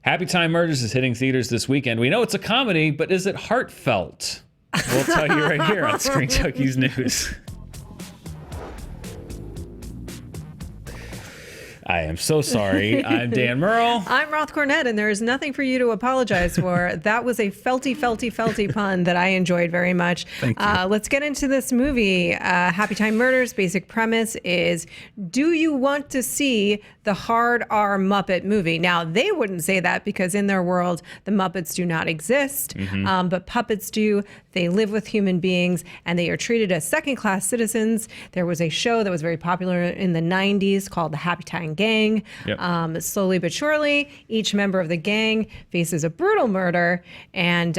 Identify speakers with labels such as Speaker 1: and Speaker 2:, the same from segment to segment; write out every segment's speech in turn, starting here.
Speaker 1: Happytime Murders is hitting theaters this weekend. We know it's a comedy, but is it heartfelt? We'll tell you right here on Screen Junkies News. I am so sorry. I'm Dan Murrell.
Speaker 2: I'm Roth Cornet, and there is nothing for you to apologize for. That was a felty pun that I enjoyed very much.
Speaker 1: Thank you.
Speaker 2: Let's get into this movie. Happytime Murders, basic premise is, do you want to see the Hard R Muppet movie? Now, they wouldn't say that because in their world, the Muppets do not exist, but puppets do. They live with human beings, and they are treated as second-class citizens. There was a show that was very popular in the 90s called the Happytime Gang. Yep. Slowly but surely, each member of the gang faces a brutal murder, and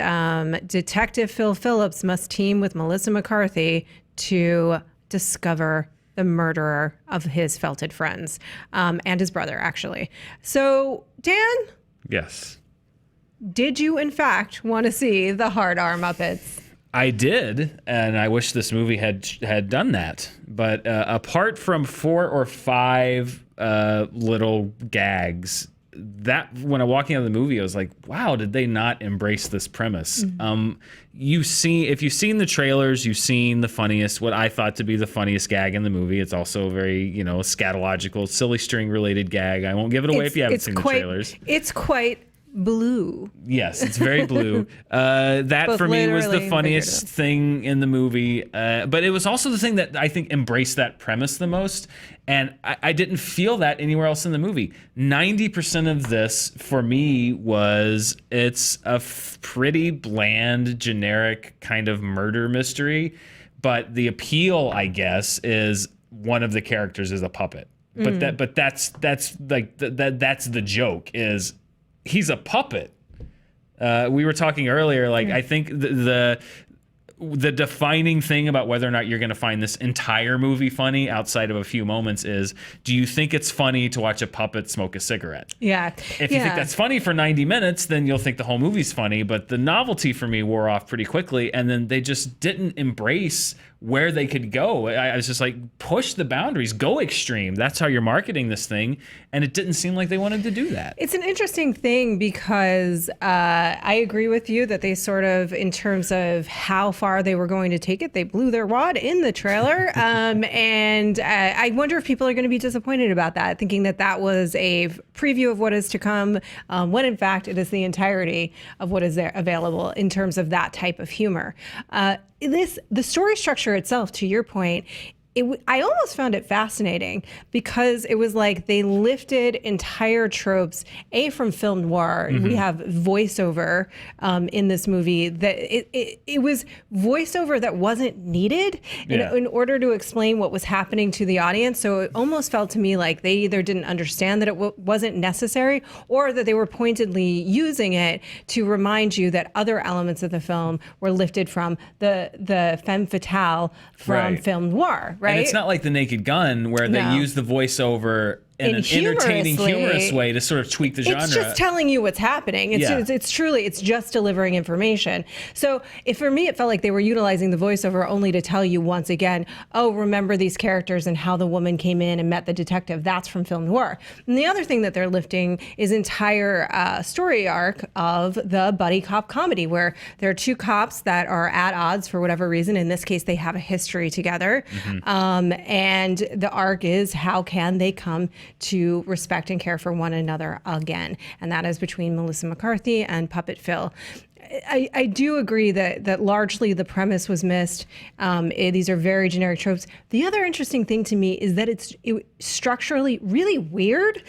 Speaker 2: Detective Phil Phillips must team with Melissa McCarthy to discover the murderer of his felted friends, and his brother, actually. So, Dan?
Speaker 1: Yes.
Speaker 2: Did you, in fact, want to see the Hard R Muppets?
Speaker 1: I did, and I wish this movie had done that. But apart from 4 or 5 little gags, that when I walking out of the movie, I was like, "Wow, did they not embrace this premise?" If you've seen the trailers, you've seen the funniest, what I thought to be the funniest gag in the movie. It's also a very scatological, silly string related gag. I won't give it away if you haven't seen the trailers.
Speaker 2: It's quite blue.
Speaker 1: Yes, it's very blue. That
Speaker 2: Both
Speaker 1: for me was the funniest
Speaker 2: figurative
Speaker 1: thing in the movie. But it was also the thing that I think embraced that premise the most. And I didn't feel that anywhere else in the movie. 90% of this for me it's a pretty bland, generic kind of murder mystery. But the appeal, I guess, is one of the characters is a puppet. But that's the joke is he's a puppet. We were talking earlier, I think the defining thing about whether or not you're going to find this entire movie funny outside of a few moments is, do you think it's funny to watch a puppet smoke a cigarette?
Speaker 2: Yeah.
Speaker 1: If you think that's funny for 90 minutes, then you'll think the whole movie's funny. But the novelty for me wore off pretty quickly. And then they just didn't embrace where they could go. I was just like, push the boundaries, go extreme. That's how you're marketing this thing. And it didn't seem like they wanted to do that.
Speaker 2: It's an interesting thing because I agree with you that they sort of, in terms of how far they were going to take it, they blew their wad in the trailer. And I wonder if people are going to be disappointed about that, thinking that that was a preview of what is to come, when in fact it is the entirety of what is there available in terms of that type of humor. The story structure itself, to your point, I almost found it fascinating because it was like they lifted entire tropes, from film noir. We have voiceover in this movie that it was voiceover that wasn't needed in order to explain what was happening to the audience. So it almost felt to me like they either didn't understand that it wasn't necessary, or that they were pointedly using it to remind you that other elements of the film were lifted from the femme fatale from film noir. Right?
Speaker 1: And it's not like The Naked Gun where they use the voiceover in an entertaining, humorous way to sort of tweak the genre.
Speaker 2: It's just telling you what's happening. It's just delivering information. So for me, it felt like they were utilizing the voiceover only to tell you once again, oh, remember these characters and how the woman came in and met the detective. That's from film noir. And the other thing that they're lifting is entire story arc of the buddy cop comedy, where there are two cops that are at odds for whatever reason. In this case, they have a history together. And the arc is, how can they come to respect and care for one another again? And that is between Melissa McCarthy and Puppet Phil. I do agree that largely the premise was missed. These are very generic tropes. The other interesting thing to me is that it's structurally really weird.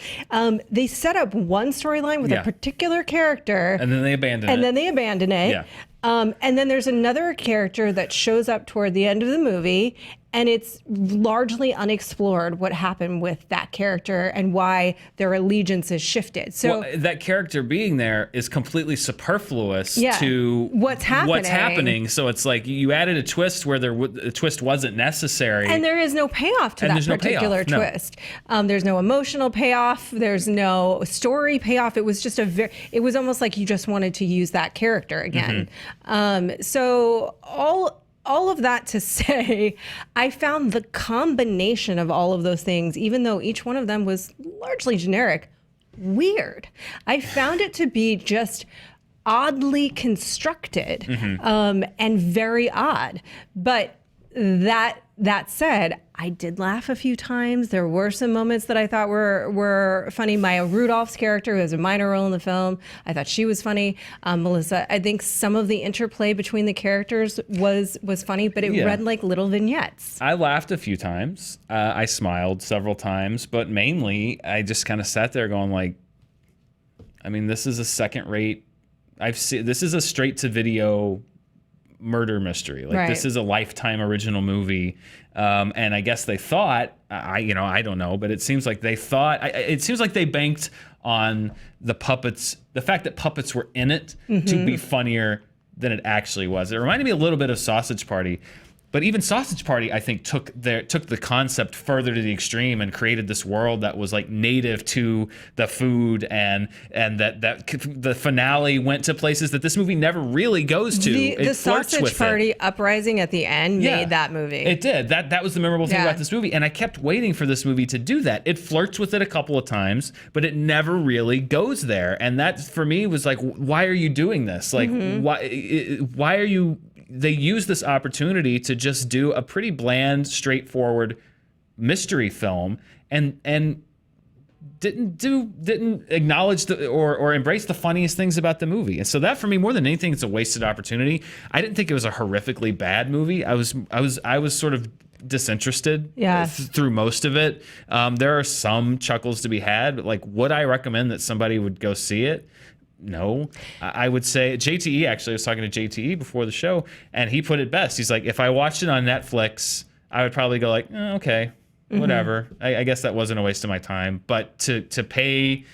Speaker 2: They set up one storyline with a particular character,
Speaker 1: and then they abandon it.
Speaker 2: Yeah. And then there's another character that shows up toward the end of the movie, and it's largely unexplored what happened with that character and why their allegiance is shifted. So
Speaker 1: that character being there is completely superfluous to
Speaker 2: what's happening.
Speaker 1: So it's like you added a twist where the twist wasn't necessary.
Speaker 2: And there is no payoff to that particular twist. There's no emotional payoff. There's no story payoff. It was just it was almost like you just wanted to use that character again. So all of that to say, I found the combination of all of those things, even though each one of them was largely generic, weird. I found it to be just oddly constructed, and very odd. But that said, I did laugh a few times. There were some moments that I thought were funny. Maya Rudolph's character, who has a minor role in the film, I thought she was funny. Melissa, I think some of the interplay between the characters was funny, but it read like little vignettes.
Speaker 1: I laughed a few times. I smiled several times, but mainly I just kind of sat there going like, I mean, this is a second-rate. This is a straight-to-video murder mystery. Like, this is a Lifetime original movie, and I guess they thought, I don't know, but it seems like they thought. It seems like they banked on the puppets, the fact that puppets were in it, to be funnier than it actually was. It reminded me a little bit of Sausage Party. But even Sausage Party, I think, took the concept further to the extreme and created this world that was like native to the food, and that the finale went to places that this movie never really goes to.
Speaker 2: The Sausage Party uprising at the end made that movie.
Speaker 1: It did. That was the memorable thing about this movie, and I kept waiting for this movie to do that. It flirts with it a couple of times, but it never really goes there. And that for me was like, why are you doing this? Like, why are you? They use this opportunity to just do a pretty bland, straightforward mystery film, and didn't acknowledge or embrace the funniest things about the movie. And so that, for me, more than anything, it's a wasted opportunity. I didn't think it was a horrifically bad movie. I was sort of disinterested through most of it. There are some chuckles to be had, but like, would I recommend that somebody would go see it? No. I would say JTE, actually, I was talking to JTE before the show, and he put it best. He's like, if I watched it on Netflix, I would probably go like, okay, whatever. I guess that wasn't a waste of my time. But to pay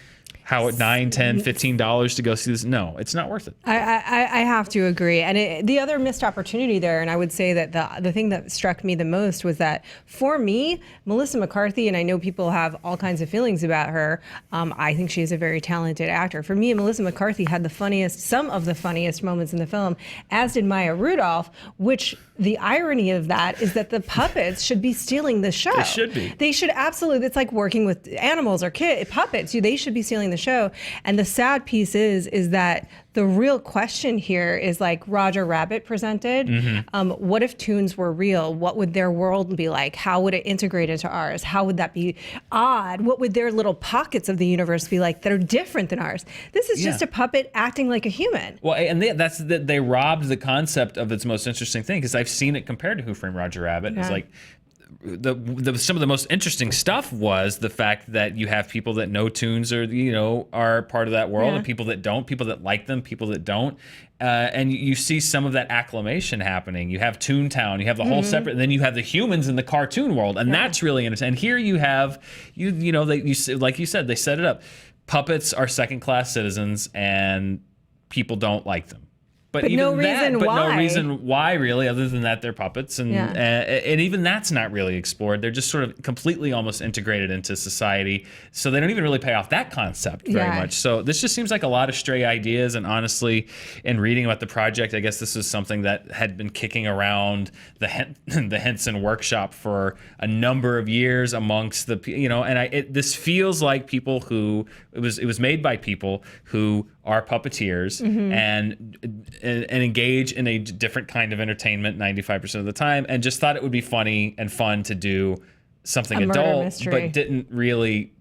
Speaker 1: $9, $10, $15 to go see this, no, it's not worth it.
Speaker 2: I have to agree. And the other missed opportunity there, and I would say that the thing that struck me the most was that, for me, Melissa McCarthy, and I know people have all kinds of feelings about her, I think she's a very talented actor. For me, Melissa McCarthy had some of the funniest moments in the film, as did Maya Rudolph, which the irony of that is that the puppets should be stealing the show.
Speaker 1: They should be.
Speaker 2: They should absolutely. It's like working with animals or puppets. They should be stealing the show. And the sad piece is that the real question here is, like Roger Rabbit presented, what if toons were real? What would their world be like? How would it integrate into ours? How would that be odd? What would their little pockets of the universe be like that are different than ours? This is just a puppet acting like a human.
Speaker 1: Well, and they robbed the concept of its most interesting thing, because I've seen it compared to Who Framed Roger Rabbit. It's like, some of the most interesting stuff was the fact that you have people that know toons are part of that world, and people that don't, people that like them, people that don't, and you see some of that acclamation happening. You have Toontown, you have the whole separate, and then you have the humans in the cartoon world, and that's really interesting. And here you have like you said, they set it up. Puppets are second-class citizens, and people don't like them. But
Speaker 2: no reason
Speaker 1: why, really, other than that they're puppets, and even that's not really explored. They're just sort of completely almost integrated into society, so they don't even really pay off that concept very much. So this just seems like a lot of stray ideas, and honestly, in reading about the project, I guess this is something that had been kicking around the Henson workshop for a number of years amongst the, and this feels like people who, it was made by people who are puppeteers and engage in a different kind of entertainment 95% of the time, and just thought it would be funny and fun to do something adult, but didn't really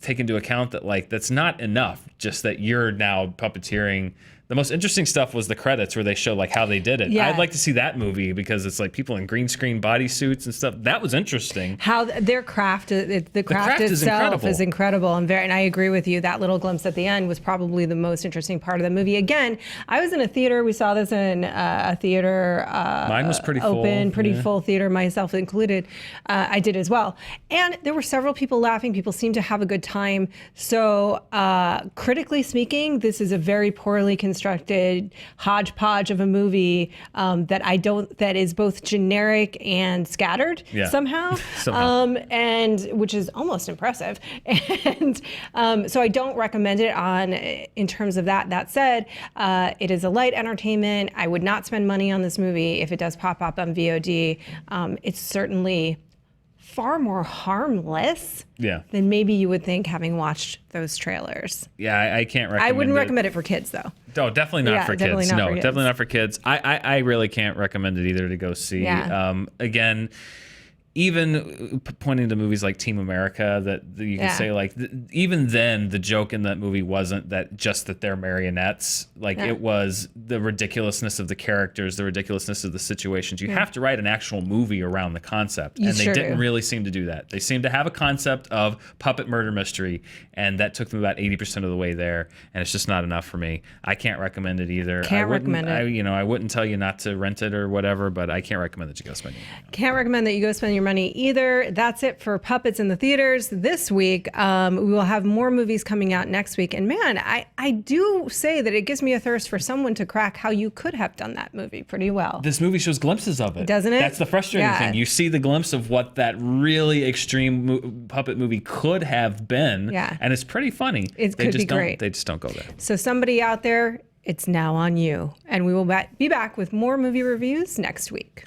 Speaker 1: take into account that, like, that's not enough, just that you're now puppeteering. The most interesting stuff was the credits, where they show like how they did it. I'd like to see that movie, because it's like people in green screen bodysuits and stuff. That was interesting. How
Speaker 2: their craft, the craft itself is incredible. And I agree with you. That little glimpse at the end was probably the most interesting part of the movie. Again, I was in a theater. We saw this in a theater.
Speaker 1: Mine was pretty
Speaker 2: full theater, myself included. I did as well. And there were several people laughing. People seemed to have a good time. So critically speaking, this is a very poorly constructed hodgepodge of a movie that is both generic and scattered somehow. And which is almost impressive. And so I don't recommend it in terms of that. That said, it is a light entertainment. I would not spend money on this movie if it does pop up on VOD. It's certainly far more harmless
Speaker 1: Yeah.
Speaker 2: than maybe you would think having watched those trailers.
Speaker 1: Yeah, I can't recommend
Speaker 2: I wouldn't
Speaker 1: it.
Speaker 2: recommend it for kids, though.
Speaker 1: Oh, definitely not
Speaker 2: Yeah,
Speaker 1: for
Speaker 2: definitely
Speaker 1: kids.
Speaker 2: not
Speaker 1: No,
Speaker 2: for kids.
Speaker 1: definitely not for kids. I really can't recommend it either to go see.
Speaker 2: Yeah.
Speaker 1: Again, even pointing to movies like Team America, that you can
Speaker 2: Yeah.
Speaker 1: say, like, even then, the joke in that movie wasn't that they're marionettes. Like,
Speaker 2: Yeah.
Speaker 1: it was the ridiculousness of the characters, the ridiculousness of the situations. You have to write an actual movie around the concept,
Speaker 2: You
Speaker 1: and they
Speaker 2: sure
Speaker 1: didn't
Speaker 2: do.
Speaker 1: really seem to do that. They seemed to have a concept of puppet murder mystery, and that took them about 80% of the way there, and it's just not enough for me. I can't recommend it either.
Speaker 2: Can't recommend it.
Speaker 1: I wouldn't tell you not to rent it or whatever, but I can't recommend that you go spend your money.
Speaker 2: Can't recommend that you go spend your money either. That's it for Puppets in the theaters this week. We will have more movies coming out next week. And man, I do say that it gives me a thirst for someone to crack how you could have done that movie pretty well.
Speaker 1: This movie shows glimpses of it.
Speaker 2: Doesn't it?
Speaker 1: That's the frustrating
Speaker 2: Yeah.
Speaker 1: thing. You see the glimpse of what that really extreme puppet movie could have been,
Speaker 2: Yeah.
Speaker 1: and it's pretty funny.
Speaker 2: It
Speaker 1: They
Speaker 2: could
Speaker 1: just
Speaker 2: be
Speaker 1: don't-
Speaker 2: great.
Speaker 1: They just don't go there.
Speaker 2: So somebody out there, it's now on you. And we will be back with more movie reviews next week.